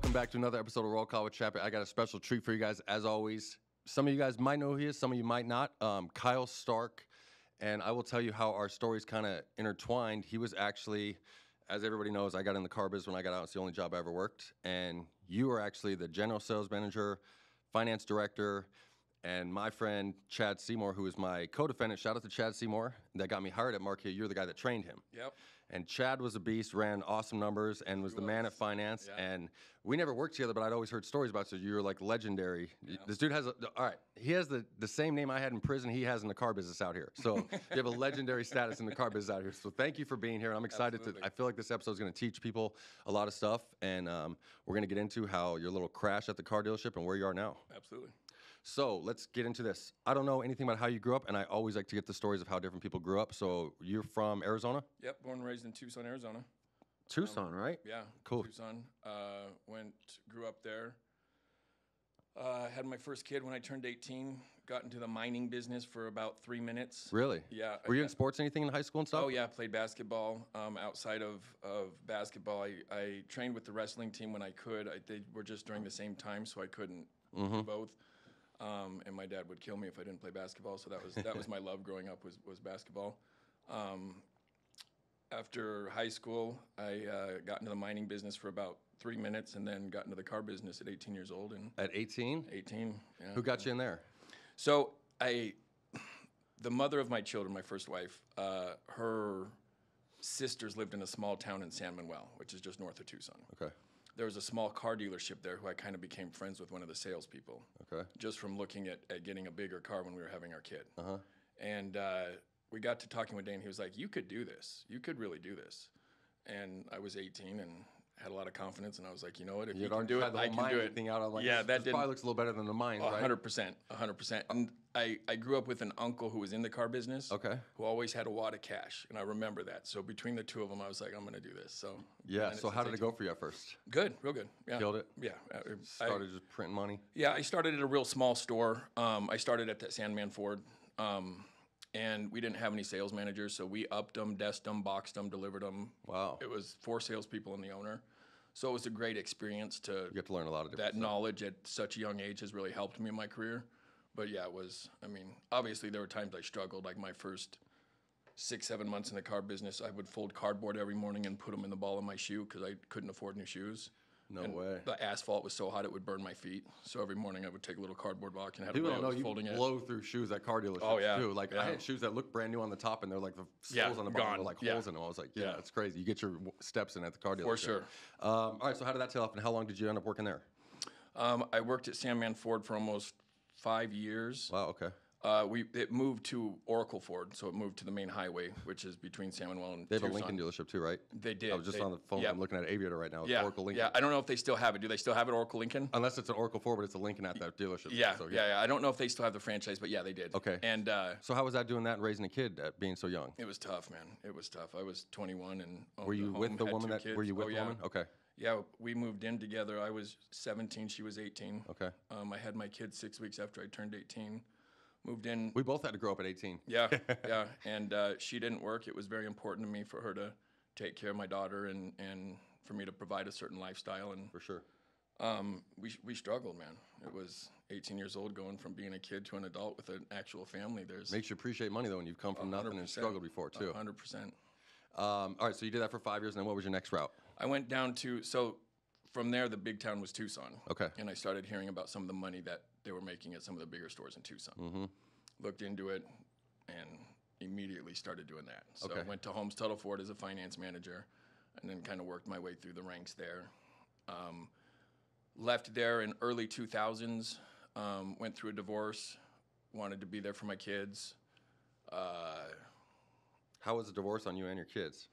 Welcome back to another episode of Roll Call with Chappy. I got a special treat for you guys, as always. Some of you guys might know who he is, some of you might not. Kyle Stark, and I will tell you how our stories kind of intertwined. He was actually, as everybody knows, I got in the car business when I got out. It's the only job I ever worked. And you were actually the general sales manager, finance director, and my friend Chad Seymour, who is my co-defendant, shout out to Chad Seymour, that got me hired at Marquee. You're the guy that trained him. Yep. And Chad was a beast, ran awesome numbers, and was the man at finance. Yeah. And we never worked together, but I'd always heard stories about you. You were like legendary. Yeah. This dude has, all right, he has the same name I had in prison he has in the car business out here. So you have a legendary status in the car business out here. So thank you for being here. I'm excited I feel like this episode is going to teach people a lot of stuff. And we're going to get into how your little crash at the car dealership and where you are now. Absolutely. So let's get into this. I don't know anything about how you grew up, and I always like to get the stories of how different people grew up. So you're from Arizona? Yep, born and raised in Tucson, Arizona. Tucson, right? Yeah, cool. Tucson. Grew up there. Had my first kid when I turned 18. Got into the mining business for about 3 minutes. Really? Yeah. Were you in sports, anything in high school and stuff? Oh yeah, played basketball. Outside of basketball, I trained with the wrestling team when I could. They were just during the same time, so I couldn't do both. And my dad would kill me if I didn't play basketball. So that was my love growing up was basketball. After high school, I got into the mining business for about 3 minutes, and then got into the car business at 18 years old. And at 18? 18. Yeah. Who got you in there? So the mother of my children, my first wife, her sisters lived in a small town in San Manuel, which is just north of Tucson. Okay. There was a small car dealership there who I kind of became friends with, one of the salespeople. Okay. Just from looking at getting a bigger car when we were having our kid. Uh-huh. And we got to talking with Dane. He was like, "You could do this. You could really do this." And I was 18 and had a lot of confidence, and I was like, you know what, if you can do it, I can do it. Thing out. I'm like, yeah, this probably looks a little better than the mines, right? 100%. And I grew up with an uncle who was in the car business, who always had a wad of cash, and I remember that. So between the two of them, I was like, I'm going to do this. So yeah. So how did it go for you at first? Good, real good. Yeah. Killed it. Yeah. Started just printing money. Yeah, I started at a real small store. I started at that Sandman Ford. And we didn't have any sales managers, so we upped them, desked them, boxed them, delivered them. Wow. It was 4 salespeople and the owner. So it was a great experience to... You get to learn a lot of different stuff. Knowledge at such a young age has really helped me in my career. But yeah, it was, obviously there were times I struggled. Like my first 6-7 months in the car business, I would fold cardboard every morning and put them in the ball of my shoe because I couldn't afford new shoes. No way. The asphalt was so hot it would burn my feet. So every morning I would take a little cardboard box and have People a don't know folding you it. blow through shoes at car dealerships too. Like I had shoes that looked brand new on the top and they're like the soles on the bottom were like holes in them. I was like, yeah, that's crazy. You get your steps in at the car dealership. For sure. All right, so how did that tail off and how long did you end up working there? I worked at Sandman Ford for almost 5 years. Wow, okay. It moved to Oracle Ford, so it moved to the main highway, which is between San Manuel and They have Tucson. a Lincoln dealership too, right? They did. I was just on the phone. I'm looking at Aviator right now. It's Oracle Lincoln. Yeah, I don't know if they still have it. Do they still have it, Oracle Lincoln? Unless it's an Oracle Ford, but it's a Lincoln at that dealership. Yeah, so, yeah. I don't know if they still have the franchise, but yeah, they did. Okay. And so how was that doing that and raising a kid being so young? It was tough, man. It was tough. I was 21 and were you with the woman that? Were you with the woman? Okay. Yeah, we moved in together. I was 17, she was 18. Okay. I had my kid 6 weeks after I turned 18. Moved in. We both had to grow up at 18. Yeah, yeah. And she didn't work. It was very important to me for her to take care of my daughter and for me to provide a certain lifestyle. And for sure. We struggled, man. It was 18 years old going from being a kid to an adult with an actual family. Makes you appreciate money, though, when you've come from nothing and struggled before, too. 100%. All right, so you did that for 5 years, and then what was your next route? I went down to, from there, the big town was Tucson. Okay. And I started hearing about some of the money that they were making at some of the bigger stores in Tucson. Mm-hmm. Looked into it and immediately started doing that. So I went to Holmes Tuttle Ford as a finance manager and then kind of worked my way through the ranks there. Left there in early 2000s, went through a divorce, wanted to be there for my kids. How was the divorce on you and your kids?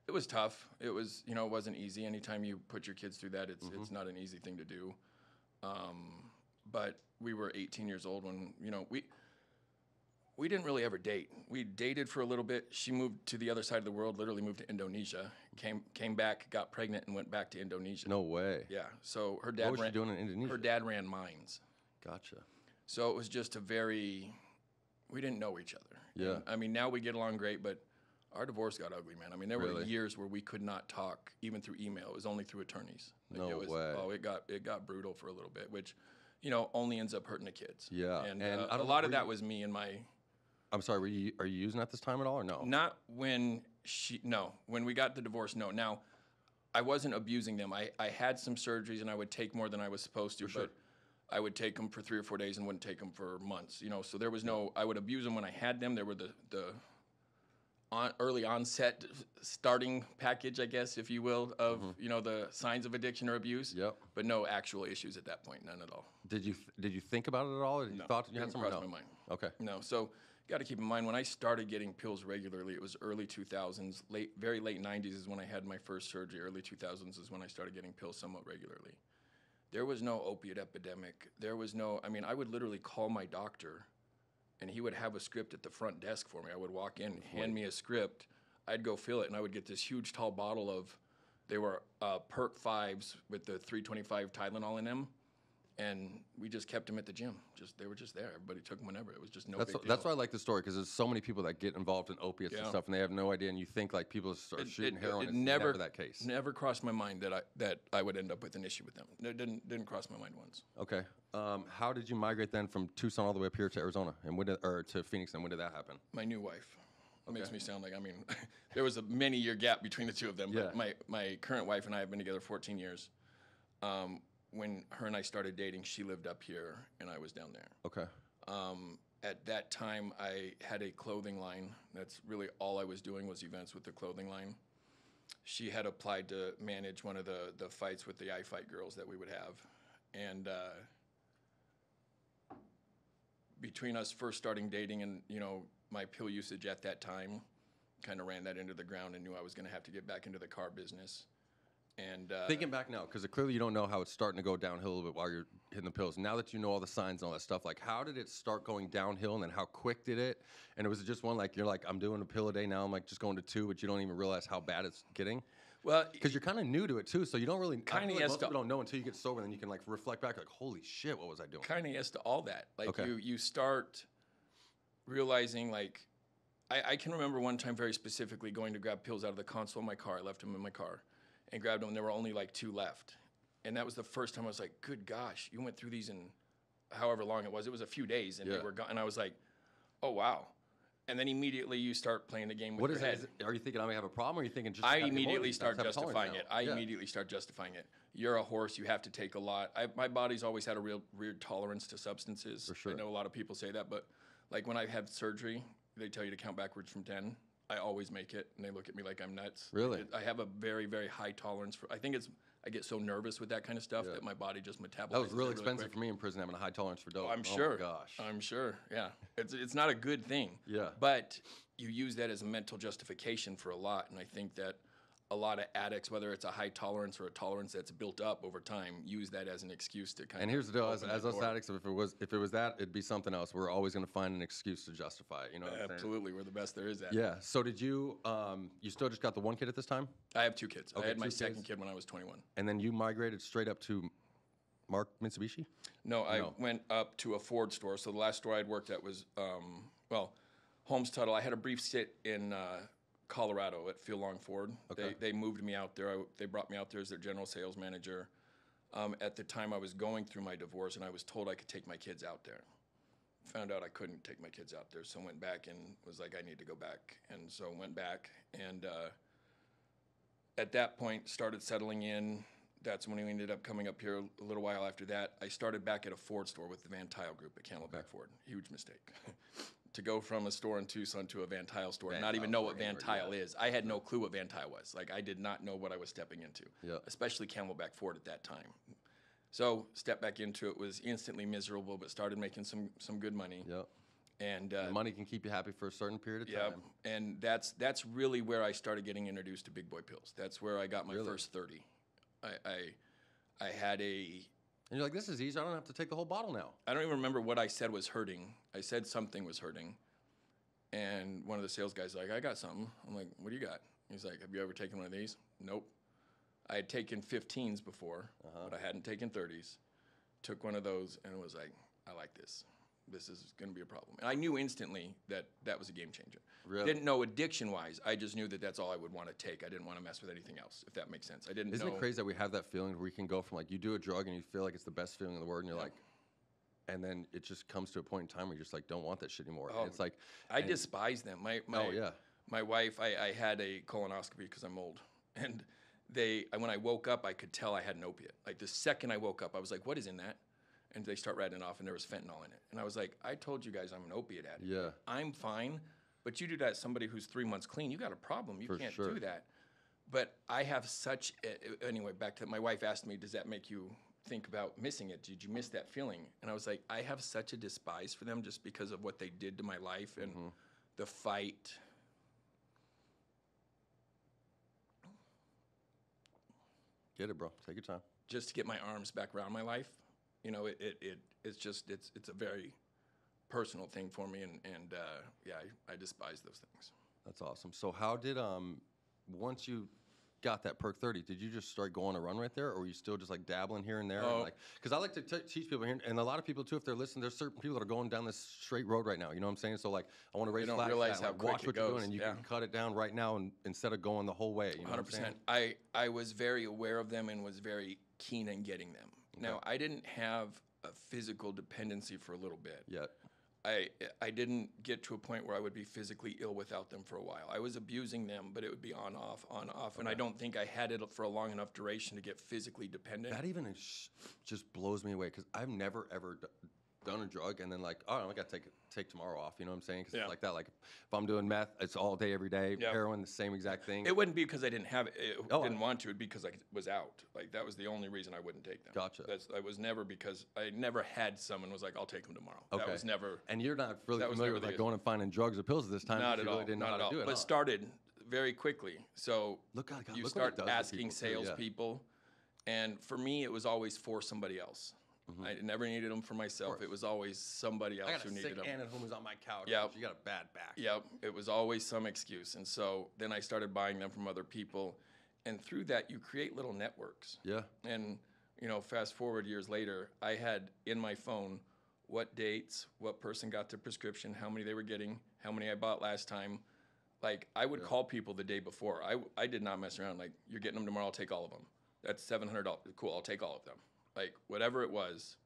It was tough. It was, it wasn't easy. Anytime you put your kids through that, it's not an easy thing to do. But we were 18 years old when, we didn't really ever date. We dated for a little bit. She moved to the other side of the world, literally moved to Indonesia, came back, got pregnant, and went back to Indonesia. No way. Yeah. So her dad What was she doing in Indonesia? Her dad ran mines. Gotcha. So it was just we didn't know each other. Yeah. And, now we get along great, but Our divorce got ugly, man. I mean, there were Really? years where we could not talk, even through email. It was only through attorneys. No it was, way. Oh, it got brutal for a little bit, which, you know, only ends up hurting the kids. Yeah. And I a don't lot know, of that was me and my. I'm sorry, are you using at this time at all or no? Not when when we got the divorce, no. Now, I wasn't abusing them. I had some surgeries and I would take more than I was supposed to, but I would take them for 3 or 4 days and wouldn't take them for months, you know. So there was no, I would abuse them when I had them. There were the early onset starting package, I guess, if you will, of, you know, the signs of addiction or abuse. Yep. But no actual issues at that point, none at all. Did you think about it at all? Or you thought you had Didn't some? cross my mind. Okay. No, so got to keep in mind, when I started getting pills regularly, it was early 2000s, very late 90s is when I had my first surgery. Early 2000s is when I started getting pills somewhat regularly. There was no opioid epidemic. There was no, I mean, I would literally call my doctor and he would have a script at the front desk for me. I would walk in, hand me a script, I'd go fill it, and I would get this huge tall bottle of, they were Perk 5s with the 325 Tylenol in them. And we just kept them at the gym. They were just there. Everybody took them whenever. It was just big deal. That's why I like the story, because there's so many people that get involved in opiates and stuff, and they have no idea. And you think like people are shooting heroin. It's never that case. Never crossed my mind that I would end up with an issue with them. It didn't cross my mind once. Okay. How did you migrate then from Tucson all the way up here to Arizona, and to Phoenix? And when did that happen? My new wife. Makes me sound like, I mean, there was a many-year gap between the two of them. But my current wife and I have been together 14 years. When her and I started dating, she lived up here and I was down there. Okay. At that time, I had a clothing line. That's really all I was doing, was events with the clothing line. She had applied to manage one of the fights with the iFight girls that we would have. And between us first starting dating and, you know, my pill usage at that time, kind of ran that into the ground and knew I was going to have to get back into the car business. And thinking back now, because clearly you don't know how it's starting to go downhill a little bit while you're hitting the pills. Now that you know all the signs and all that stuff, like how did it start going downhill, and then how quick did it? And it was just one, like you're like, I'm doing a pill a day now, I'm like just going to 2, but you don't even realize how bad it's getting. Well, because you're kind of new to it too, so you don't really. Kind of like most people don't know until you get sober, and then you can like reflect back, like, holy shit, what was I doing? Kind of yes to all that. Like you start realizing, like, I can remember one time very specifically going to grab pills out of the console of my car. I left them in my car. And grabbed them, and there were only like 2 left. And that was the first time I was like, good gosh, you went through these in however long it was. It was a few days, and they were gone. And I was like, oh, wow. And then immediately you start playing the game with your head. Are you thinking I may have a problem, or are you thinking just... I immediately start justifying it. I immediately start justifying it. You're a horse, you have to take a lot. My body's always had a real weird tolerance to substances. For sure. I know a lot of people say that, but like when I've had surgery, they tell you to count backwards from 10. I always make it, and they look at me like I'm nuts. Really? I have a very, very high tolerance for. I think I get so nervous with that kind of stuff that my body just metabolizes. That was really quick. expensive for me in prison, having a high tolerance for dope. I'm sure. Oh my gosh. I'm sure. Yeah, it's not a good thing. Yeah. But you use that as a mental justification for a lot, and I think that a lot of addicts, whether it's a high tolerance or a tolerance that's built up over time, use that as an excuse to kind of. And here's the deal: as us addicts, if it was that, it'd be something else. We're always going to find an excuse to justify it. You know what I'm saying? Absolutely, we're the best there is at. Yeah. So did you? You still just got the one kid at this time? I have 2 kids. Okay, I had my second kid when I was 21. And then you migrated straight up to Mark Mitsubishi? No, I went up to a Ford store. So the last store I'd worked at was, Holmes Tuttle. I had a brief sit in Colorado at Phil Long Ford. Okay. They moved me out there. They brought me out there as their general sales manager. At the time, I was going through my divorce, and I was told I could take my kids out there. Found out I couldn't take my kids out there, so went back and was like, I need to go back. And so went back, and at that point, started settling in. That's when we ended up coming up here a little while after that. I started back at a Ford store with the Van Tile Group at Camelback Ford. Huge mistake. To go from a store in Tucson to a Van Tile store and not even know what Van Tile is. I had no clue what Van Tile was. Like, I did not know what I was stepping into, especially Camelback Ford at that time. So stepped back into it, was instantly miserable, but started making some good money. Yep. And money can keep you happy for a certain period of time. And that's really where I started getting introduced to big boy pills. That's where I got my first 30. I had a... And you're like, this is easy. I don't have to take the whole bottle now. I don't even remember what I said was hurting. I said something was hurting. And one of the sales guys was like, I got something. I'm like, what do you got? He's like, have you ever taken one of these? Nope. I had taken 15s before, but I hadn't taken 30s. Took one of those and was like, I like this. this is going to be a problem. And I knew instantly that that was a game changer. Really? Didn't know addiction-wise. I just knew that that's all I would want to take. I didn't want to mess with anything else, if that makes sense. I didn't Isn't know. it crazy that we have that feeling where we can go from like you do a drug and you feel like it's the best feeling in the world and you're like, and then it just comes to a point in time where you just like don't want that shit anymore. Oh, And it's like I despise them. oh yeah. My wife, I had a colonoscopy because I'm old, and when I woke up, I could tell I had an opiate. Like the second I woke up, I was like, "What is in that?" And they start writing it off, and there was fentanyl in it. And I was like, "I told you guys I'm an opiate addict. Yeah. I'm fine, but you do that to somebody who's 3 months clean, you got a problem. You For can't sure. do that." But I have such anyway. Back to my wife asked me, "Does that make you think about missing it? Did you miss that feeling?" And I was like, "I have such a despise for them just because of what they did to my life and the fight." Get it, bro. Take your time. Just to get my arms back around my life, you know, it's a very personal thing for me, and yeah, I despise those things. That's awesome. So how did once you got that perk 30, did you just start going on a run right there, or were you still just like dabbling here and there? Oh. Like, because I like to teach people here, and a lot of people too, if they're listening, there's certain people that are going down this straight road right now. You know what I'm saying? So like, I want to raise don't flags. realize how like, quick watch it what you're goes. doing, and you Yeah. can cut it down right now, and instead of going the whole way. You know what I'm saying? 100%. I was very aware of them and was very keen in getting them. Now, I didn't have a physical dependency for a little bit. Yet. I didn't get to a point where I would be physically ill without them for a while. I was abusing them, but it would be on, off. And I don't think I had it for a long enough duration to get physically dependent. That even just blows me away because I've never ever done a drug and then like, oh, I got to take tomorrow off. You know what I'm saying? Because Yeah. it's like that. Like if I'm doing meth, it's all day, every day. Yeah. Heroin, the same exact thing. It wouldn't be because I didn't have it. Oh, Didn't want to. It'd be because I was out. Like that was the only reason I wouldn't take them. Gotcha. I was never because I never had someone was like, I'll take them tomorrow. Okay. That was never. And you're not really That was familiar never with the like issue. going and finding drugs or pills at this time. Not because at you all. really didn't know Not how at to all. do it. But huh? started very quickly. So Look how you look start what it does to asking people, too, yeah. salespeople, and for me, it was always for somebody else. I never needed them for myself. It was always somebody else I got who a needed sick them. aunt at home who's on my couch. Yep. She got a bad back. Yep, it was always some excuse. And so then I started buying them from other people. And through that, you create little networks. Yeah. And, you know, fast forward years later, I had in my phone what dates, what person got the prescription, how many they were getting, how many I bought last time. Like, I would call people the day before. I did not mess around. Like, you're getting them tomorrow, I'll take all of them. That's $700. Cool, I'll take all of them. Like, whatever it was.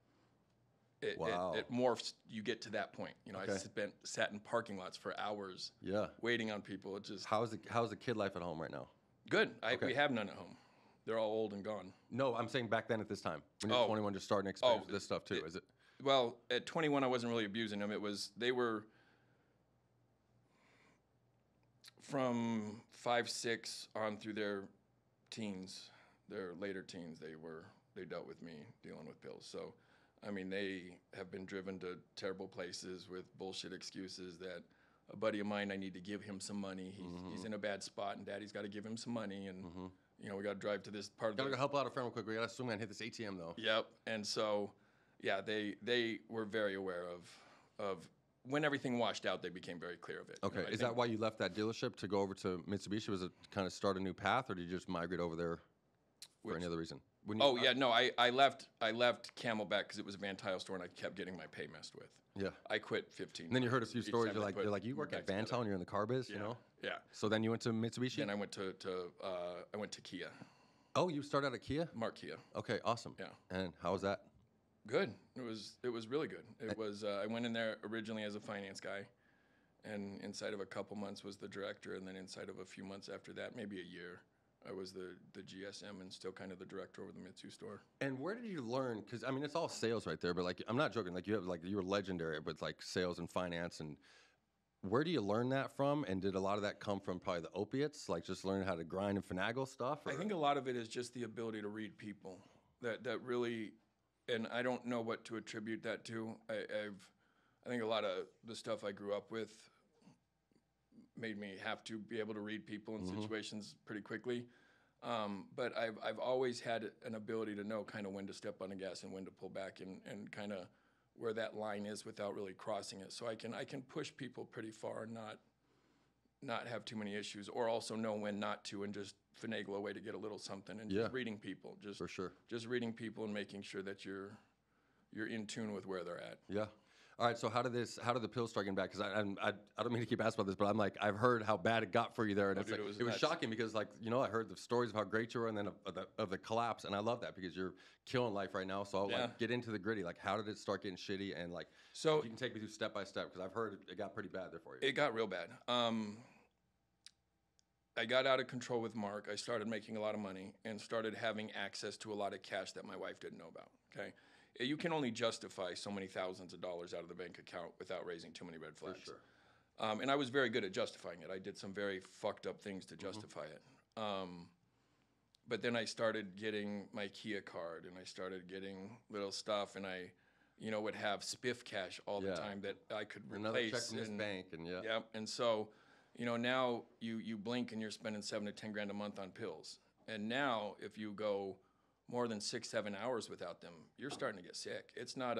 Wow. It morphs. You get to that point. You know, Okay. I sat in parking lots for hours, Yeah. waiting on people. It just How's the kid life at home right now? good. Okay. We have none at home. They're all old and gone. No, I'm saying back then at this time when you're Oh. 21, just starting to experience Oh, this stuff too. Is it? Well, at 21, I wasn't really abusing them. They were from 5, 6 on through their teens, their later teens. They dealt with me dealing with pills. So, I mean, they have been driven to terrible places with bullshit excuses that a buddy of mine, I need to give him some money. He's in a bad spot, and Daddy's got to give him some money, and you know, we got to drive to this part of Gotta the. go help out a friend real quick. We gotta swing and hit this ATM though. Yep. And so, yeah, they were very aware of when everything washed out. They became very clear of it. Okay, You know, I is think- that why you left that dealership to go over to Mitsubishi? Was it kind of start a new path, or did you just migrate over there for any other reason? When you, Oh yeah, no, I left Camelback because it was a Van Tile store, and I kept getting my pay messed with. yeah. I quit 15. And then you heard a few each stories. time You're I like, put you're like, you work back at Van together. Tile and you're in the car biz, you Yeah. know? Yeah. So then you went to Mitsubishi. Then I went to Kia, Oh, you started at Kia. Mark Kia. Okay, awesome. Yeah. And how was that? Good. It was really good. It was. I went in there originally as a finance guy, and inside of a couple months was the director, and then inside of a few months after that, maybe a year, I was the GSM and still kind of the director over the Mitsu store. And where did you learn? Because I mean, it's all sales right there. But like, I'm not joking. Like you were legendary with like sales and finance. And where do you learn that from? And did a lot of that come from probably the opiates? Like just learning how to grind and finagle stuff? Or? I think a lot of it is just the ability to read people. That really, and I don't know what to attribute that to. I think a lot of the stuff I grew up with made me have to be able to read people in situations pretty quickly. But I've always had an ability to know kind of when to step on the gas and when to pull back and kind of where that line is without really crossing it. So I can push people pretty far and not have too many issues, or also know when not to and just finagle a way to get a little something, and just reading people, for sure. just reading people and making sure that you're in tune with where they're at. Yeah. All right, so how did the pills start getting back? Because I don't mean to keep asking about this, but I'm like, I've heard how bad it got for you there, and it's dude, like it was it was nuts. shocking because, like, you know, I heard the stories of how great you were, and then of the collapse, and I love that because you're killing life right now. So I'll Yeah. like get into the gritty. Like, how did it start getting shitty? And like, So you can take me through step by step because I've heard it got pretty bad there for you. it got real bad. I got out of control with Mark. I started making a lot of money and started having access to a lot of cash that my wife didn't know about. Okay, you can only justify so many thousands of dollars out of the bank account without raising too many red flags. For sure. And I was very good at justifying it. I did some very fucked up things to justify it. But then I started getting my Kia card, and I started getting little stuff, and I, you know, would have spiff cash all the time that I could replace. Another check from this bank, and yeah. And so, you know, now you blink and you're spending $7 to $10 grand a month on pills. And now if you go more than 6-7 hours without them, you're starting to get sick. It's not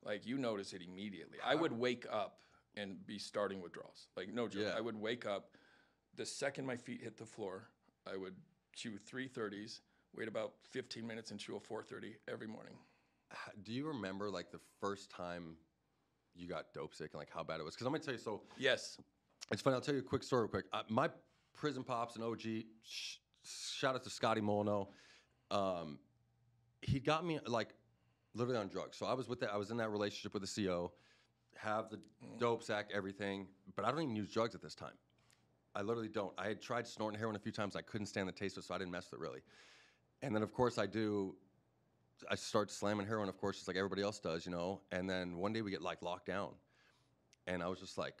like you notice it immediately. I would wake up and be starting withdrawals. Like, no joke. Yeah. I would wake up the second my feet hit the floor. I would chew 330s, wait about 15 minutes and chew a 430 every morning. Do you remember like the first time you got dope sick and like how bad it was? Because I'm gonna tell you. So Yes. it's funny. I'll tell you a quick story real quick. My prison pops and OG, shout out to Scotty Molino. He got me like literally on drugs. So I was in that relationship with the CO, have the dope sack, everything, but I don't even use drugs at this time. I literally don't. I had tried snorting heroin a few times. I couldn't stand the taste of it, so I didn't mess with it really. And then of course I start slamming heroin, of course, just like everybody else does, you know. And then one day we get like locked down, and I was just like,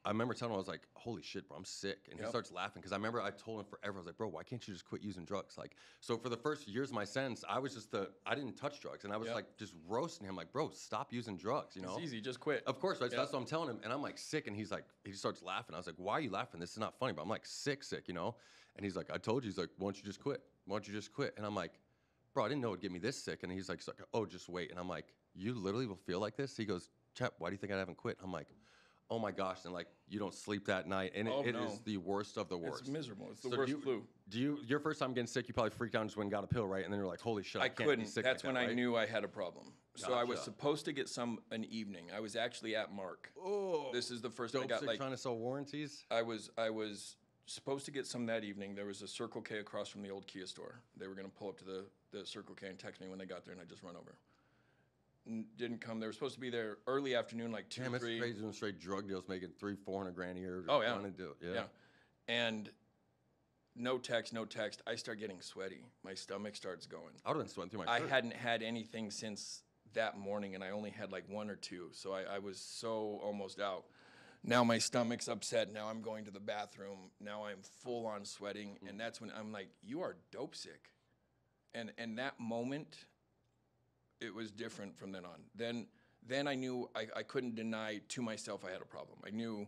I remember telling him, I was like, holy shit, bro, I'm sick. And he starts laughing because I remember I told him forever, I was like, bro, why can't you just quit using drugs? Like, so for the first years of my sentence, I was just I didn't touch drugs. And I was like just roasting him, like, bro, stop using drugs, you know? It's easy, just quit. Of course, right? So that's what I'm telling him. And I'm like sick. And he's like, he starts laughing. I was like, why are you laughing? This is not funny. But I'm like sick, you know? And he's like, I told you. He's like, why don't you just quit? Why don't you just quit? And I'm like, bro, I didn't know it'd get me this sick. And he's like, oh, just wait. And I'm like, you literally will feel like this? He goes, Chap, why do you think I haven't quit? I'm like, oh my gosh, and like you don't sleep that night, and it is the worst of the worst. It's miserable. It's the worst flu. Your first time getting sick, you probably freaked out and just went and got a pill, right? And then you're like, holy shit, I can't couldn't. be sick. That's like when that, I knew I had a problem. So I was Gotcha. supposed to get an evening. I was actually at Mark. Oh, This is the first dope I got sick like trying to sell warranties. I was supposed to get some that evening. There was a Circle K across from the old Kia store. They were going to pull up to the Circle K and text me when they got there, and I just run over. Didn't come. They were supposed to be there early afternoon, like 2 or 3. It's crazy doing straight drug deals, making $300-400 grand a year. Oh yeah, trying to do it. Yeah. And no text. I start getting sweaty. My stomach starts going. I would have been sweating through my I shirt. hadn't had anything since that morning, and I only had like 1 or 2, so I was so almost out. Now my stomach's upset. Now I'm going to the bathroom. Now I'm full on sweating, and that's when I'm like, you are dope sick. And that moment, it was different from then on. Then I knew I couldn't deny to myself I had a problem. I knew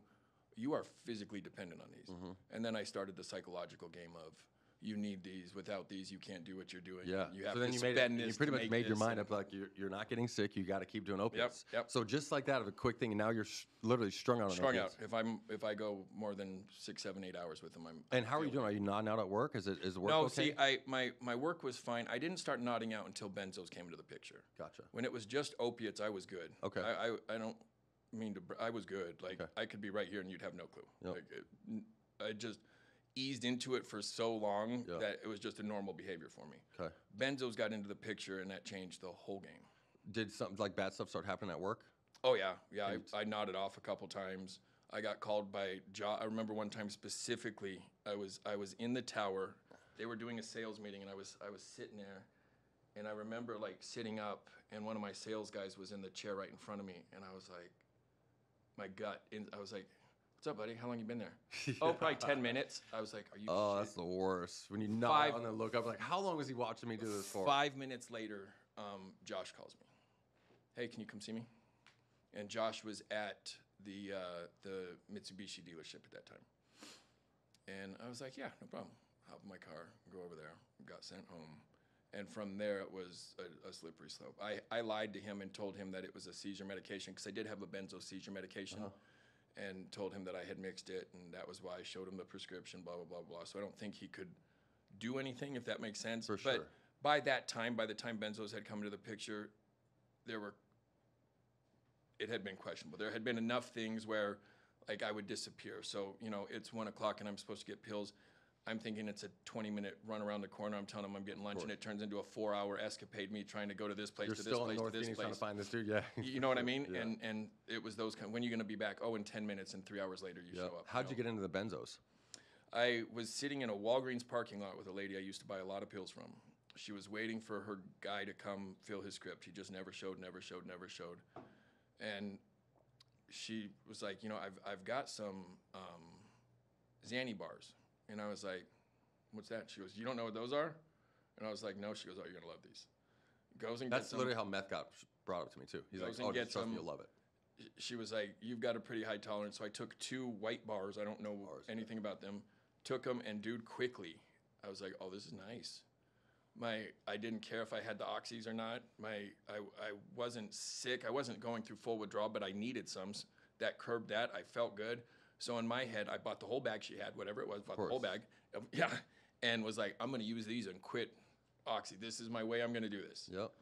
you are physically dependent on these. And then I started the psychological game of you need these. Without these, you can't do what you're doing. Yeah. You have so then to you spend this. You pretty to much make made your this mind and- up like you're not getting sick. You got to keep doing opiates. Yep. So just like that, of a quick thing, and now you're literally strung out on Strung opiates. out. If I go more than 6, 7, 8 hours with them, I'm. And how are you doing? Are you nodding out at work? Is the work No, okay? see, my work was fine. I didn't start nodding out until benzos came into the picture. Gotcha. When it was just opiates, I was good. Okay. I don't mean to. I was good. Like I could be right here and you'd have no clue. Yep. Like I just eased into it for so long that it was just a normal behavior for me. Okay. Benzos got into the picture and that changed the whole game. Did something like bad stuff start happening at work? Oh yeah. I nodded off a couple times. I got called by Josh. I remember one time specifically. I was in the tower. They were doing a sales meeting and I was sitting there, and I remember like sitting up, and one of my sales guys was in the chair right in front of me, and I was like, I was like, what's up, buddy? How long you been there? Oh, probably 10 minutes. I was like, are you Oh, shit? that's the worst. When you nod and then look up, like, how long was he watching me do this for? 5 minutes later, Josh calls me. Hey, can you come see me? And Josh was at the Mitsubishi dealership at that time. And I was like, yeah, no problem. Hop in my car, go over there. Got sent home. And from there, it was a slippery slope. I lied to him and told him that it was a seizure medication, because I did have a benzo seizure medication. And told him that I had mixed it, and that was why I showed him the prescription, blah, blah, blah, blah. So I don't think he could do anything, if that makes sense. For sure. But by the time benzos had come into the picture, there were it had been questionable. There had been enough things where, like, I would disappear. So, you know, it's 1 o'clock and I'm supposed to get pills. I'm thinking it's a 20-minute run around the corner. I'm telling them I'm getting lunch, and it turns into a 4-hour escapade, me trying to go to this place, You're to this still place, in North to this Phoenix place. trying to find this dude, yeah. You know what I mean? Yeah. And it was those kind. When are you going to be back? Oh, in 10 minutes, and 3 hours later you show up. How'd you get into the benzos? I was sitting in a Walgreens parking lot with a lady I used to buy a lot of pills from. She was waiting for her guy to come fill his script. He just never showed. And she was like, you know, I've got some Xanny bars. And I was like, what's that? She goes, you don't know what those are? And I was like, no. She goes, oh, you're going to love these. Goes and That's gets literally how meth got brought up to me, too. He's like, oh, just trust me, you'll love it. She was like, you've got a pretty high tolerance. So I took 2 white bars. I don't know anything about them. Took them, and dude, quickly, I was like, oh, this is nice. I didn't care if I had the oxys or not. I wasn't sick. I wasn't going through full withdrawal, but I needed some. That curbed that. I felt good. So in my head, I bought the whole bag she had, whatever it was, bought the whole bag. Yeah. And was like, I'm going to use these and quit oxy. This is my way I'm going to do this. Yep.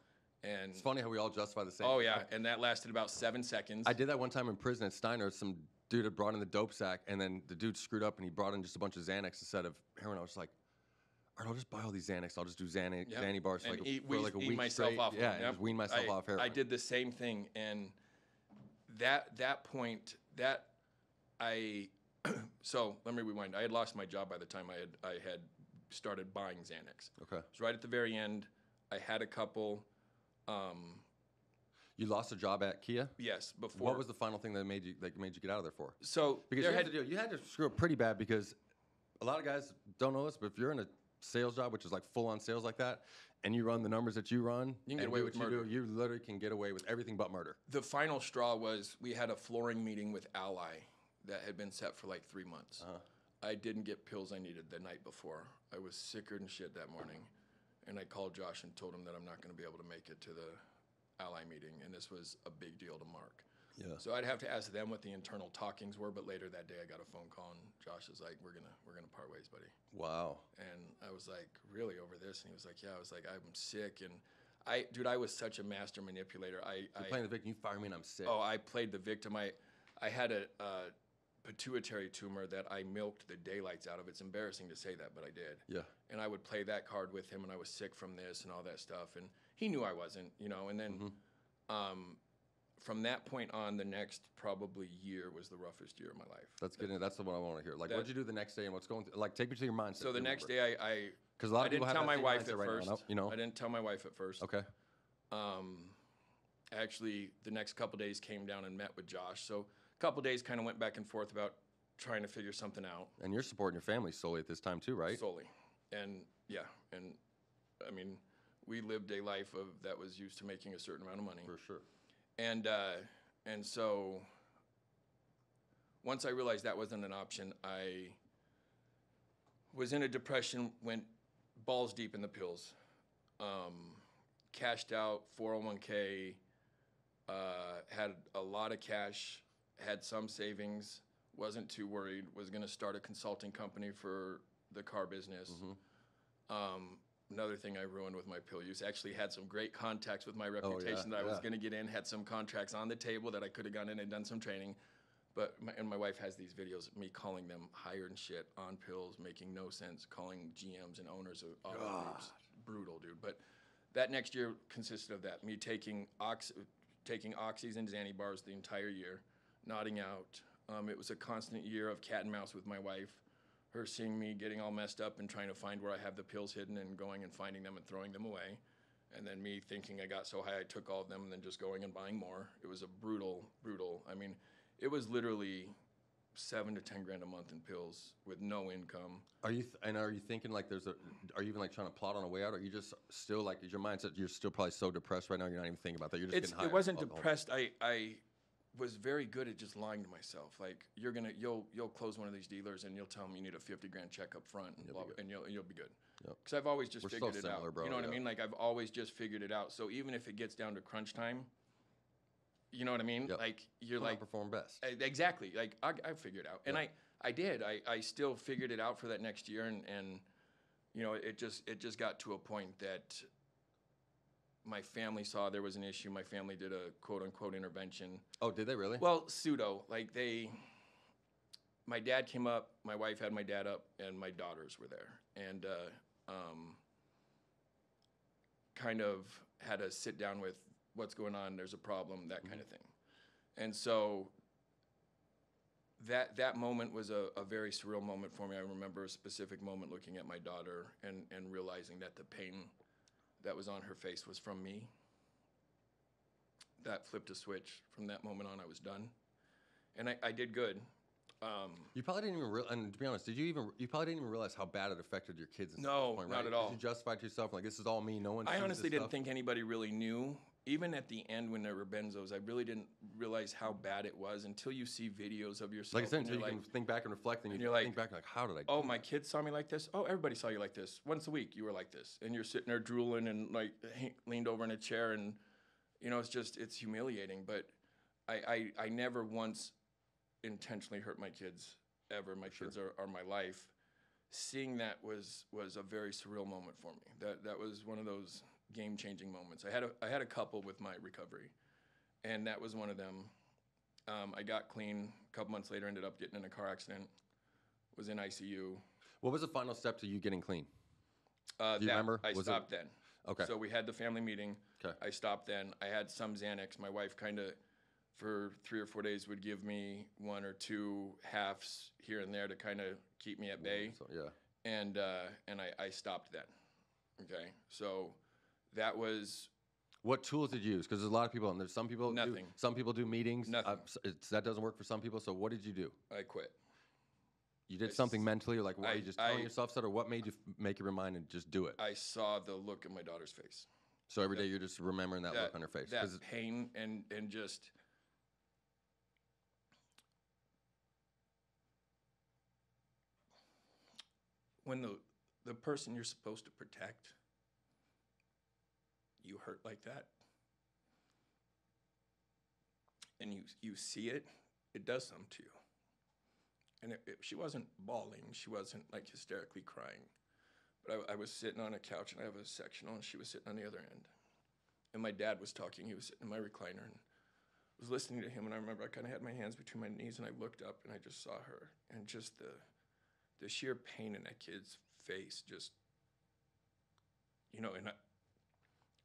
And it's funny how we all justify the same. Oh, yeah. And that lasted about 7 seconds. I did that one time in prison at Steiner. Some dude had brought in the dope sack, and then the dude screwed up, and he brought in just a bunch of Xanax instead of heroin. I was like, all right, I'll just buy all these Xanax. I'll just do Xanny bars for like a week myself straight. off. Yeah, and just wean myself off heroin. I did the same thing, and that point, so let me rewind. I had lost my job by the time I had started buying Xanax. Okay. It was right at the very end. I had a couple. You lost a job at Kia? Yes, before. What was the final thing that made you get out of there for? So because you had to screw up pretty bad, because a lot of guys don't know this, but if you're in a sales job, which is like full-on sales like that, and you run the numbers that you run, you can get away with murder. You literally can get away with everything but murder. The final straw was we had a flooring meeting with Ally that had been set for like 3 months. I didn't get pills I needed the night before. I was sicker than shit that morning, and I called Josh and told him that I'm not going to be able to make it to the Ally meeting, and this was a big deal to Mark. Yeah. So I'd have to ask them what the internal talkings were, but later that day I got a phone call, and Josh was like, we're gonna part ways, buddy. Wow. And I was like, really, over this? And he was like, yeah. I was like, I'm sick, and I was such a master manipulator. You're playing the victim. You fire me and I'm sick. Oh, I played the victim. I had a pituitary tumor that I milked the daylights out of. It's embarrassing to say that, but I did. Yeah. And I would play that card with him, and I was sick from this and all that stuff, and he knew I wasn't, you know. And then from that point on, the next probably year was the roughest year of my life. That's the one I want to hear. Like, what'd you do the next day, and what's going through? Like, take me to your mindset. So the next day, because a lot of people didn't tell my wife at right first. now, you know? I didn't tell my wife at first. Okay. Actually, the next couple days came down and met with Josh. So a couple days kind of went back and forth about trying to figure something out. And you're supporting your family solely at this time too, right? Solely. And yeah, and I mean, we lived a life that was used to making a certain amount of money. For sure. And so once I realized that wasn't an option, I was in a depression, went balls deep in the pills, cashed out 401k, had a lot of cash, had some savings, wasn't too worried, was going to start a consulting company for the car business. Another thing I ruined with my pill use, actually had some great contacts with my reputation that I was going to get in, had some contracts on the table that I could have gone in and done some training. But my wife has these videos of me calling them hired and shit on pills, making no sense, calling GMs and owners of auto groups. Brutal, dude. But that next year consisted of that, me taking oxys and Xanny bars the entire year, nodding out. It was a constant year of cat and mouse with my wife, her seeing me getting all messed up and trying to find where I have the pills hidden and going and finding them and throwing them away. And then me thinking I got so high I took all of them and then just going and buying more. It was a brutal, I mean, it was literally $7 to $10 grand a month in pills with no income. Are you thinking like are you even like trying to plot on a way out? Or are you just still like, is your mindset, you're still probably so depressed right now, you're not even thinking about that, you're just getting higher? It wasn't depressed. I was very good at just lying to myself. Like, you'll close one of these dealers and you'll tell them you need a 50 grand check up front and you'll be good. Because I've always just figured it out. Bro, you know what I mean? Like, I've always just figured it out. So even if it gets down to crunch time, you know what I mean? Yep. Like, you're like, perform best. Exactly. Like, I figured it out. And I did. I still figured it out for that next year, and you know, it just got to a point that my family saw there was an issue. My family did a quote unquote intervention. Oh, did they really? Well, pseudo. Like my dad came up, my wife had my dad up, and my daughters were there. And kind of had a sit down with what's going on, there's a problem, that kind of thing. And so that moment was a very surreal moment for me. I remember a specific moment looking at my daughter and realizing that the pain that was on her face was from me. That flipped a switch. From that moment on, I was done. And I did good. You probably didn't even realize, and to be honest, you probably didn't even realize how bad it affected your kids at No, this point, not right? at all. You justified to yourself, like, this is all me, no one sees I honestly this didn't stuff. think anybody really knew. Even at the end when there were benzos, I really didn't realize how bad it was until you see videos of yourself. Like I said, and until you you're can think back and reflect, and you're like, think back, like, how did I do oh, that? my kids saw me like this? Oh, everybody saw you like this. Once a week, you were like this. And you're sitting there drooling and, like, leaned over in a chair. And, you know, it's humiliating. But I never once intentionally hurt my kids, ever. My kids are my life. Seeing that was a very surreal moment for me. That was one of those game-changing moments. I had a couple with my recovery, and that was one of them. I got clean. A couple months later, ended up getting in a car accident. Was in ICU. What was the final step to you getting clean? Do you remember? I stopped then. Okay. So we had the family meeting. Okay. I stopped then. I had some Xanax. My wife kind of, for 3 or 4 days, would give me 1 or 2 halves here and there to kind of keep me at bay. So, yeah. And I stopped then. Okay. So that was. What tools did you use? Because there's a lot of people, and there's some people. Nothing. Some people do meetings. Nothing. That doesn't work for some people. So what did you do? I quit. You did something mentally, or like, what, you just telling yourself that, or what made you make your mind and just do it? I saw the look in my daughter's face. So every day you're just remembering that look on her face. That pain and just. When the person you're supposed to protect, you hurt like that, and you see it, it does something to you. And she wasn't bawling, she wasn't like hysterically crying, but I was sitting on a couch, and I have a sectional, and she was sitting on the other end. And my dad was talking, he was sitting in my recliner, and I was listening to him, and I remember I kind of had my hands between my knees, and I looked up, and I just saw her, and just the sheer pain in that kid's face, just, you know, and I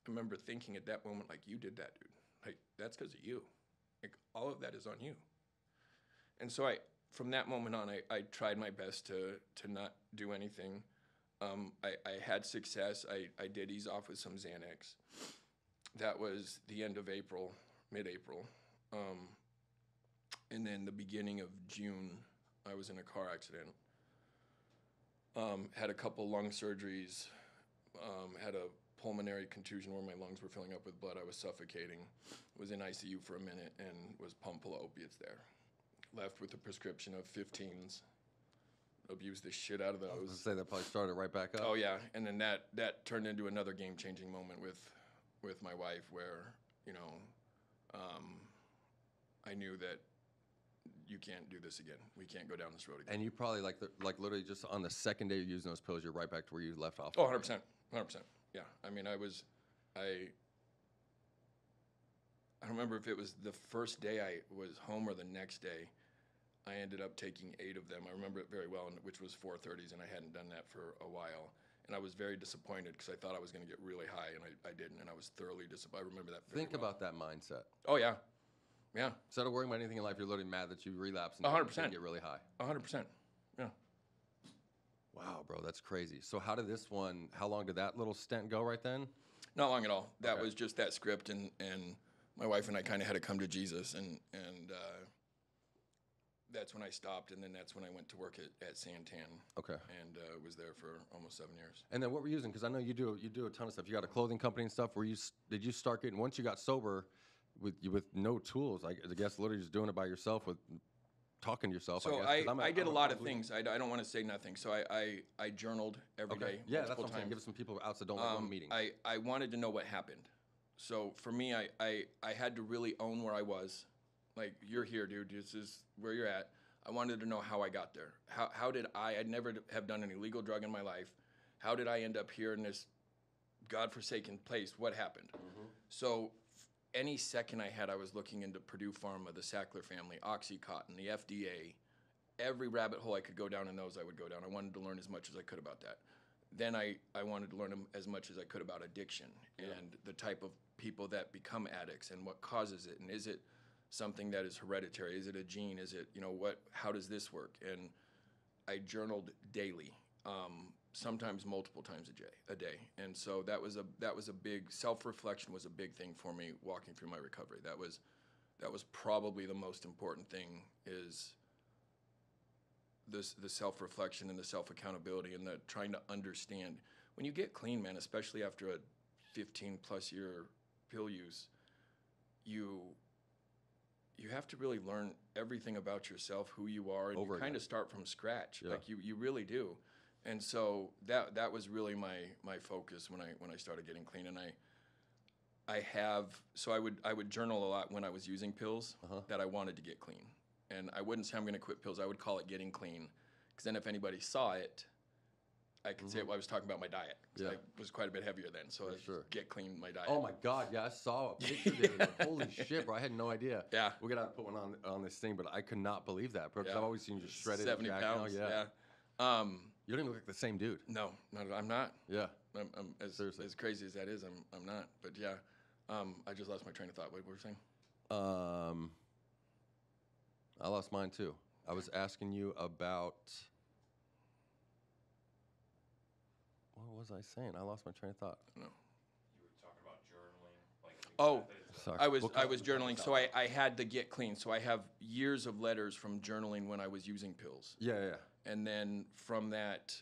remember thinking at that moment, like, you did that, dude. Like, that's because of you. Like, all of that is on you. And so from that moment on, I tried my best to not do anything. I had success. I did ease off with some Xanax. That was the end of April, mid-April. And then the beginning of June, I was in a car accident. Had a couple lung surgeries, had a pulmonary contusion where my lungs were filling up with blood. I was suffocating, was in ICU for a minute, and was pumped full of opiates there. Left with a prescription of 15s. Abused the shit out of those. I was going to say that probably started right back up. Oh yeah, and then that turned into another game-changing moment with my wife, where, you know, I knew that you can't do this again. We can't go down this road again. And you probably, like literally just on the second day you're using those pills, you're right back to where you left off. Oh, 100%. 100%. Yeah. I mean, I remember if it was the first day I was home or the next day, I ended up taking 8 of them. I remember it very well, which was 430s, and I hadn't done that for a while. And I was very disappointed because I thought I was going to get really high, and I didn't, and I was thoroughly disappointed. I remember that very Think about that mindset. Oh, yeah. Yeah. Instead of worrying about anything in life, you're literally mad that you relapse and 100%. get really high. 100%. Yeah. Wow, bro, that's crazy. So how long did that little stint go right then? Not long at all. That Okay. was just that script, and my wife and I kind of had to come to Jesus, and that's when I stopped, and then that's when I went to work at Santan. Okay. And was there for almost 7 years. And then what were you using? Because I know you do a ton of stuff. You got a clothing company and stuff. Did you start getting, once you got sober with no tools, I guess literally just doing it by yourself with talking to yourself? So I guess, I did a lot of things. I don't want to say nothing. So I journaled every day. Yeah, that's what I'm multiple saying. times. Give some people out that don't like going to meetings. I wanted to know what happened. So for me, I had to really own where I was. Like, you're here, dude. This is where you're at. I wanted to know how I got there. How did I'd never have done an illegal drug in my life. How did I end up here in this godforsaken place, what happened? So any second I had, I was looking into Purdue Pharma, the Sackler family, OxyContin, the FDA, every rabbit hole I could go down in those, I would go down. I wanted to learn as much as I could about that. Then I wanted to learn as much as I could about addiction and the type of people that become addicts and what causes it. And is it something that is hereditary? Is it a gene? Is it, how does this work? And I journaled daily, sometimes multiple times a day. And so that was a big, self-reflection was a big thing for me walking through my recovery. That was probably the most important thing, is the self-reflection and the self-accountability and the trying to understand. When you get clean, man, especially after a 15-plus year pill use, you have to really learn everything about yourself, who you are, and you kind of start from scratch. Like you really do. And so that was really my focus when I started getting clean. And I would journal a lot when I was using pills that I wanted to get clean. And I wouldn't say I'm going to quit pills. I would call it getting clean, because then if anybody saw it, I could say I was talking about my diet. I was quite a bit heavier then, so get clean my diet. Oh my God, yeah, I saw a picture the other day. Holy shit, bro! I had no idea. Yeah, we're gonna put one on this thing, but I could not believe that, bro. Because I've always seen you shredded, 70 pounds. Now. Yeah. You don't even look like the same dude. No, I'm not. Yeah. I'm as crazy as that is, I'm not. But yeah, I just lost my train of thought. What were you saying? I lost mine too. I was asking you about. What was I saying? I lost my train of thought. No. You were talking about journaling. Sorry. I was journaling, so I had to get clean. So I have years of letters from journaling when I was using pills. Yeah. And then from that,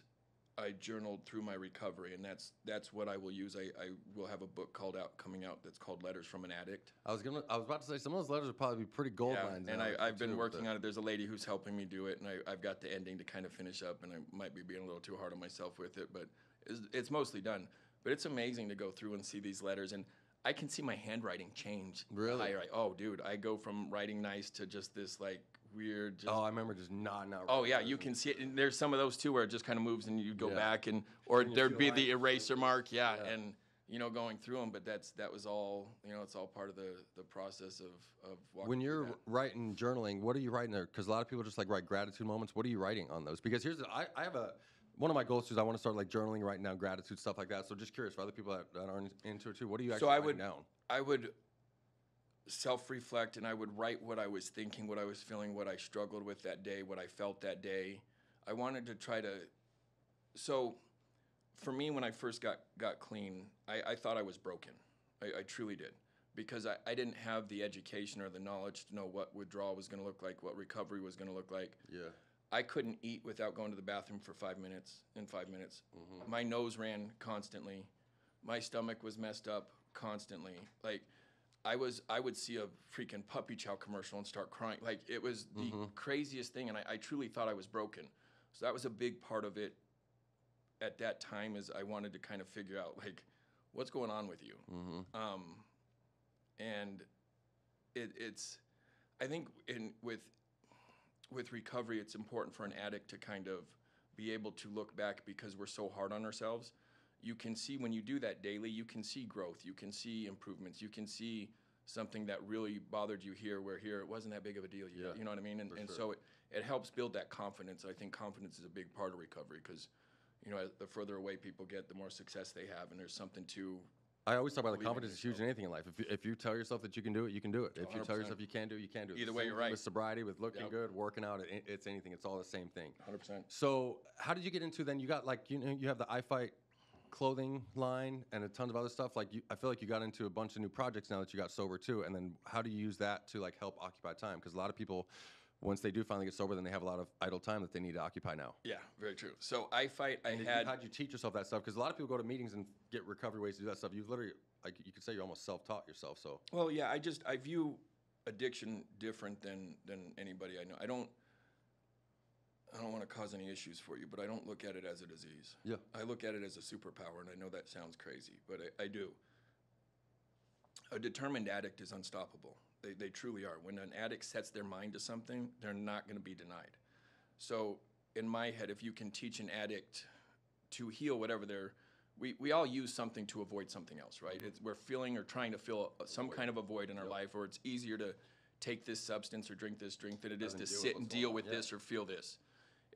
I journaled through my recovery, and that's what I will use. I will have a book coming out that's called Letters from an Addict. I was about to say some of those letters would probably be pretty gold mines. And I've been working on it. There's a lady who's helping me do it, and I've got the ending to kind of finish up, and I might be being a little too hard on myself with it, but it's mostly done. But it's amazing to go through and see these letters, and I can see my handwriting change. Really? Oh, dude, I go from writing nice to just this like weird. I remember just not. Oh yeah, you can see it. And there's some of those too where it just kind of moves and you go back or there'd be the eraser mark. Yeah, and going through them. But that was all. It's all part of the process of walking. When you're writing journaling, what are you writing there? Because a lot of people just like write gratitude moments. What are you writing on those? Because I have one of my goals is I want to start like journaling, writing down gratitude, stuff like that. So just curious for other people that aren't into it too. What do you actually write down? I would self-reflect, and I would write what I was thinking, what I was feeling, what I struggled with that day, what I felt that day. I wanted to try to. So, for me, when I first got clean, I thought I was broken. I truly did, because I didn't have the education or the knowledge to know what withdrawal was going to look like, what recovery was going to look like. Yeah. I couldn't eat without going to the bathroom for 5 minutes. In 5 minutes, my nose ran constantly. My stomach was messed up constantly. Like, I would see a freaking Puppy Chow commercial and start crying. Like, it was the craziest thing, and I truly thought I was broken. So that was a big part of it at that time, is I wanted to kind of figure out, like, what's going on with you? And it's I think with recovery, it's important for an addict to kind of be able to look back, because we're so hard on ourselves. You can see when you do that daily, you can see growth, you can see improvements, you can see something that really bothered you here, where here it wasn't that big of a deal. You know what I mean? And so it helps build that confidence. I think confidence is a big part of recovery, because the further away people get, the more success they have, and there's something to. I always talk about the confidence is huge in anything in life. If you tell yourself that you can do it, you can do it. If 100%. you tell yourself you can't do it, you can't do it. Either way, you're right. With sobriety, with looking good, working out, it's anything. It's all the same thing. 100%. So how did you get into then? You got you have the I Fight clothing line and a ton of other stuff. I feel like you got into a bunch of new projects now that you got sober too. And then how do you use that to like help occupy time? Because a lot of people, once they do finally get sober, then they have a lot of idle time that they need to occupy now. Yeah, very true. So I Fight, how'd you teach yourself that stuff? Because a lot of people go to meetings and get recovery ways to do that stuff. You literally, like, you could say you're almost self-taught yourself. So. Well, yeah, I view addiction different than anybody I know. I don't want to cause any issues for you, but I don't look at it as a disease. Yeah. I look at it as a superpower, and I know that sounds crazy, but I do. A determined addict is unstoppable. They truly are. When an addict sets their mind to something, they're not going to be denied. So in my head, if you can teach an addict to heal whatever we all use something to avoid something else, right? We're feeling or trying to fill some kind of a void in our life, or it's easier to take this substance or drink this drink than it is to sit and deal with this or feel this.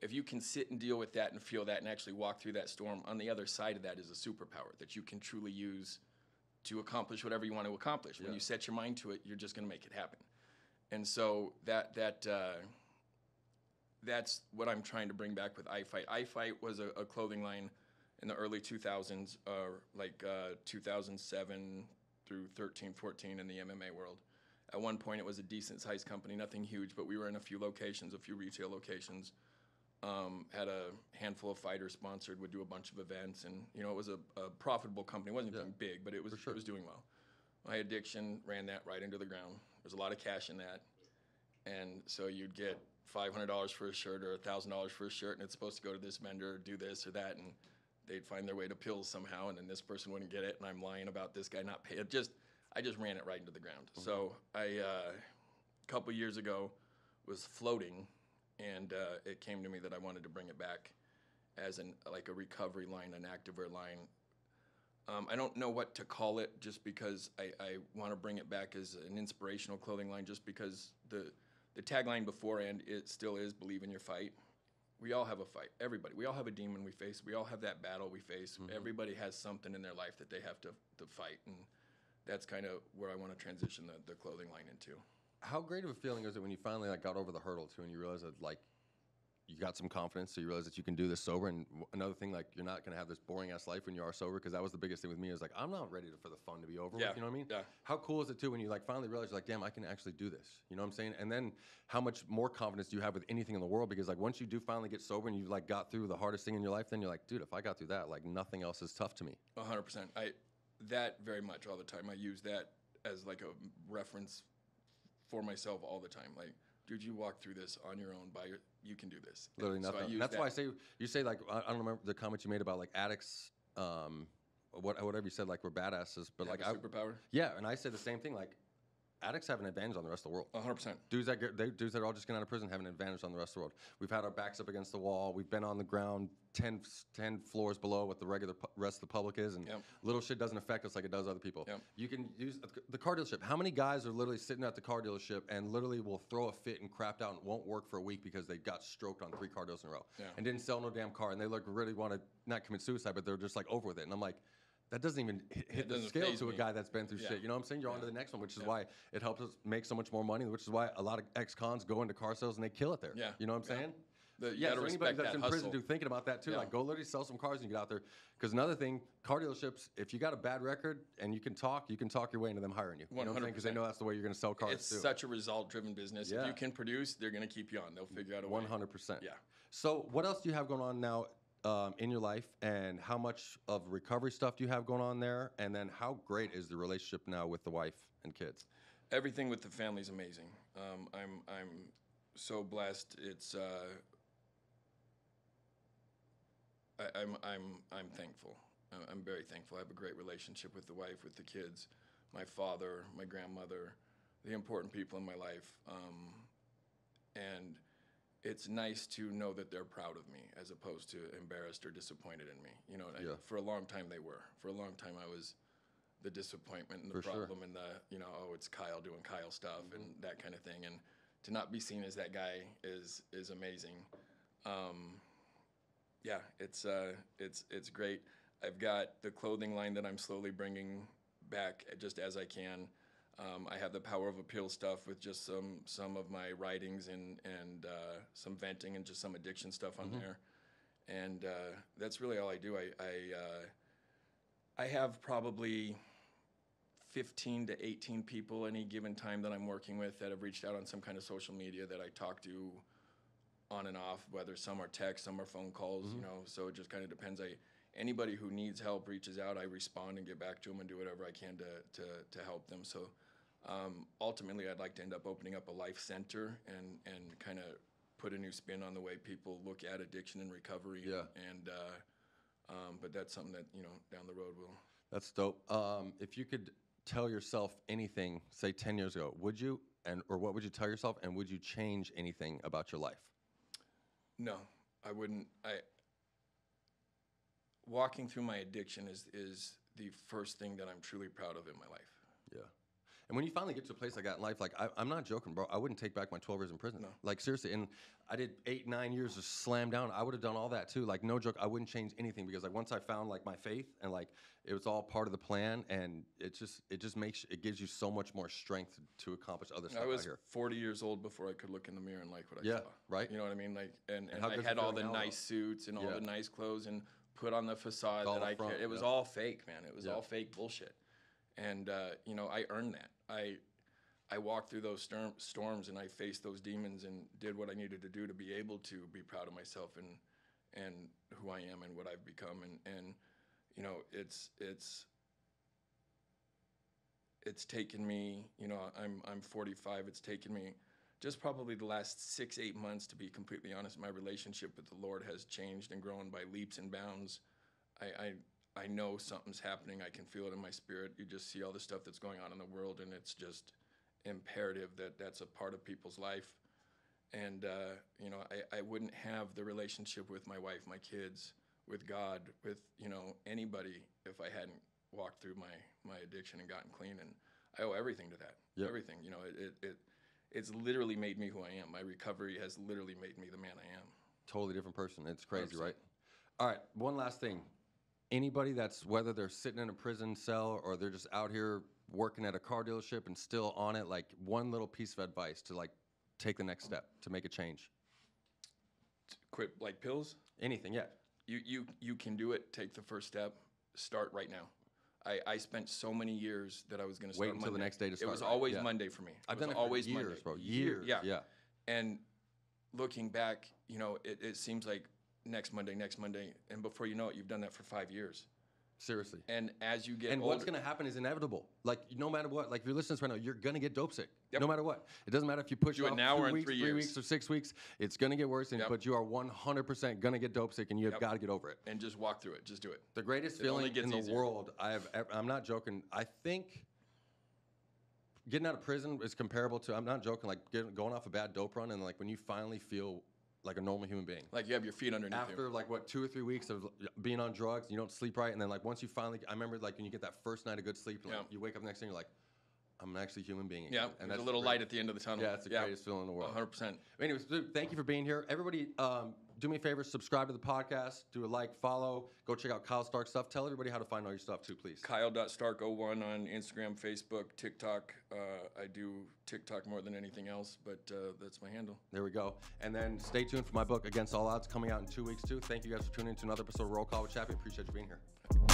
If you can sit and deal with that and feel that and actually walk through that storm, on the other side of that is a superpower that you can truly use to accomplish whatever you want to accomplish. When you set your mind to it, you're just going to make it happen. And so that's what I'm trying to bring back with iFight. iFight was a clothing line in the early 2000s, 2007 through 13, 14 in the MMA world. At one point, it was a decent-sized company, nothing huge, but we were in a few locations, a few retail locations. Had a handful of fighters sponsored, would do a bunch of events, and it was a profitable company. It wasn't anything big, but it was doing well. My addiction ran that right into the ground. There's a lot of cash in that, and so you'd get $500 for a shirt or $1,000 for a shirt, and it's supposed to go to this vendor, do this or that, and they'd find their way to pills somehow, and then this person wouldn't get it, and I'm lying about this guy not paying. I just ran it right into the ground. So I, a couple years ago, was floating, and it came to me that I wanted to bring it back as a recovery line, an activewear line. I don't know what to call it, just because I want to bring it back as an inspirational clothing line, just because the tagline beforehand, it still is believe in your fight. We all have a fight. Everybody. We all have a demon we face. We all have that battle we face. Everybody has something in their life that they have to fight, and that's kind of where I want to transition the clothing line into. How great of a feeling is it when you finally got over the hurdle too, and you realize that you got some confidence, so you realize that you can do this sober? And another thing, you're not gonna have this boring ass life when you are sober, because that was the biggest thing with me. Is I'm not ready for the fun to be over with. You know what I mean? Yeah. How cool is it too when you finally realize damn, I can actually do this. You know what I'm saying? And then how much more confidence do you have with anything in the world? Because once you do finally get sober and you've got through the hardest thing in your life, then you're dude, if I got through that, nothing else is tough to me. 100%. That very much all the time. I use that as a reference for myself all the time. Dude, you walk through this on your own you can do this. Literally nothing. So that's why you say I don't remember the comment you made about addicts, whatever you said, we're badasses, but superpower. Yeah, and I say the same thing. Addicts have an advantage on the rest of the world. 100%. Dudes that are all just getting out of prison have an advantage on the rest of the world. We've had our backs up against the wall. We've been on the ground 10 floors below what the regular rest of the public is, and little shit doesn't affect us like it does other people. You can use the car dealership. How many guys are literally sitting at the car dealership and literally will throw a fit and crap out and won't work for a week because they got stroked on 3 car deals in a row and didn't sell no damn car, and they really want to not commit suicide, but they're just over with it. And I'm that doesn't even hit the scale to a guy that's been through shit. You know what I'm saying? You're on to the next one, which is why it helps us make so much more money, which is why a lot of ex-cons go into car sales and they kill it there. Yeah. You know what I'm saying? So anybody that's in hustle. prison thinking about that too. Go literally sell some cars and get out there. Because another thing, car dealerships, if you got a bad record and you can talk your way into them hiring you. 100%. You know what I'm saying? Because they know that's the way you're going to sell cars It's too. such a result-driven business. If you can produce, they're going to keep you on. They'll figure out a way. 100%. Yeah. So what else do you have going on now in your life, and how much of recovery stuff do you have going on there? And then how great is the relationship now with the wife and kids? Everything with the family is amazing. I'm so blessed. It's I'm thankful. I'm very thankful. I have a great relationship with the wife, with the kids, my father, my grandmother, the important people in my life, and it's nice to know that they're proud of me as opposed to embarrassed or disappointed in me. For a long time they were. For a long time I was the disappointment and the problem and the, it's Kyle doing Kyle stuff and that kind of thing. And to not be seen as that guy is amazing. It's great. I've got the clothing line that I'm slowly bringing back just as I can. I have the Power of Appeal stuff with just some of my writings and some venting and just some addiction stuff on there, and that's really all I do. I have probably 15 to 18 people any given time that I'm working with that have reached out on some kind of social media that I talk to on and off, whether some are text, some are phone calls, so it just kind of depends. Anybody who needs help reaches out, I respond and get back to them and do whatever I can to help them. So ultimately, I'd like to end up opening up a life center and kind of put a new spin on the way people look at addiction and recovery. Yeah. And but that's something that down the road will. That's dope. If you could tell yourself anything, say 10 years ago, would you, or what would you tell yourself, and would you change anything about your life? No, I wouldn't. walking through my addiction is the first thing that I'm truly proud of in my life. Yeah. And when you finally get to a place like that in life, like I'm not joking, bro. I wouldn't take back my 12 years in prison. No. Like seriously, and I did 8, 9 years of slam down. I would have done all that too. Like no joke, I wouldn't change anything because like once I found like my faith and like it was all part of the plan, and it just makes it gives you so much more strength to accomplish other stuff I was out here. 40 years old before I could look in the mirror and like what I Yeah, saw. right. You know what I mean? Like, and how I good's had it all the feeling now, nice suits and all Yeah. the nice clothes and put on the facade All that the I front, cared. It was yeah. all fake, man. It was Yeah. all fake bullshit. And you know, I earned that. I walked through those storms and I faced those demons and did what I needed to do to be able to be proud of myself and who I am and what I've become. And you know, it's taken me, you know, I'm 45. It's taken me just probably the last 6-8 months, to be completely honest. My relationship with the Lord has changed and grown by leaps and bounds. I know something's happening. I can feel it in my spirit. You just see all the stuff that's going on in the world, and it's just imperative that that's a part of people's life. And you know, I wouldn't have the relationship with my wife, my kids, with God, with, you know, anybody if I hadn't walked through my addiction and gotten clean. And I owe everything to that. Yep. Everything. You know, it's literally made me who I am. My recovery has literally made me the man I am. Totally different person. It's crazy, 100%. right? All right, one last thing. Anybody that's, whether they're sitting in a prison cell or they're just out here working at a car dealership and still on it, like one little piece of advice to like take the next step to make a change. Quit like pills. Anything, yeah. You can do it. Take the first step. Start right now. I spent so many years that I was going to start Wait until Monday. the next day to start. It was right? always Yeah. Monday for me. I've was done it for always years, Monday. bro. Years. Yeah. And looking back, you know, it seems like next Monday, and before you know it, you've done that for 5 years. Seriously. And as you get And older, what's going to happen is inevitable. Like, no matter what, like if you're listening to this right now, you're going to get dope sick. Yep. No matter what. It doesn't matter if you push Do it off now 2 or in weeks, 3 3 years. weeks, or 6 weeks. It's going to get worse, Yep. but you are 100% going to get dope sick, and you have Yep. got to get over it. and just walk through it. Just do it. The greatest It only feeling gets in the easier. world I'm not joking. I think getting out of prison is comparable to, I'm not joking, like going off a bad dope run and like when you finally feel like a normal human being. Like you have your feet underneath After you. like what 2 or 3 weeks of being on drugs, you don't sleep right, and then like once you finally, I remember like when you get that first night of good sleep, and like, Yeah. you wake up the next day, and you're like, I'm actually a human being again. Yeah, and there's that's a the little great- light at the end of the tunnel. Yeah, it's the greatest feeling in the world. 100%. Anyways, dude, thank you for being here. Everybody, do me a favor, subscribe to the podcast, do a like, follow, go check out Kyle Stark's stuff. Tell everybody how to find all your stuff too, please. Kyle.Stark01 on Instagram, Facebook, TikTok. I do TikTok more than anything else, but that's my handle. There we go. And then stay tuned for my book, Against All Odds, coming out in 2 weeks too. Thank you guys for tuning in to another episode of Roll Call with Chappy. Appreciate you being here.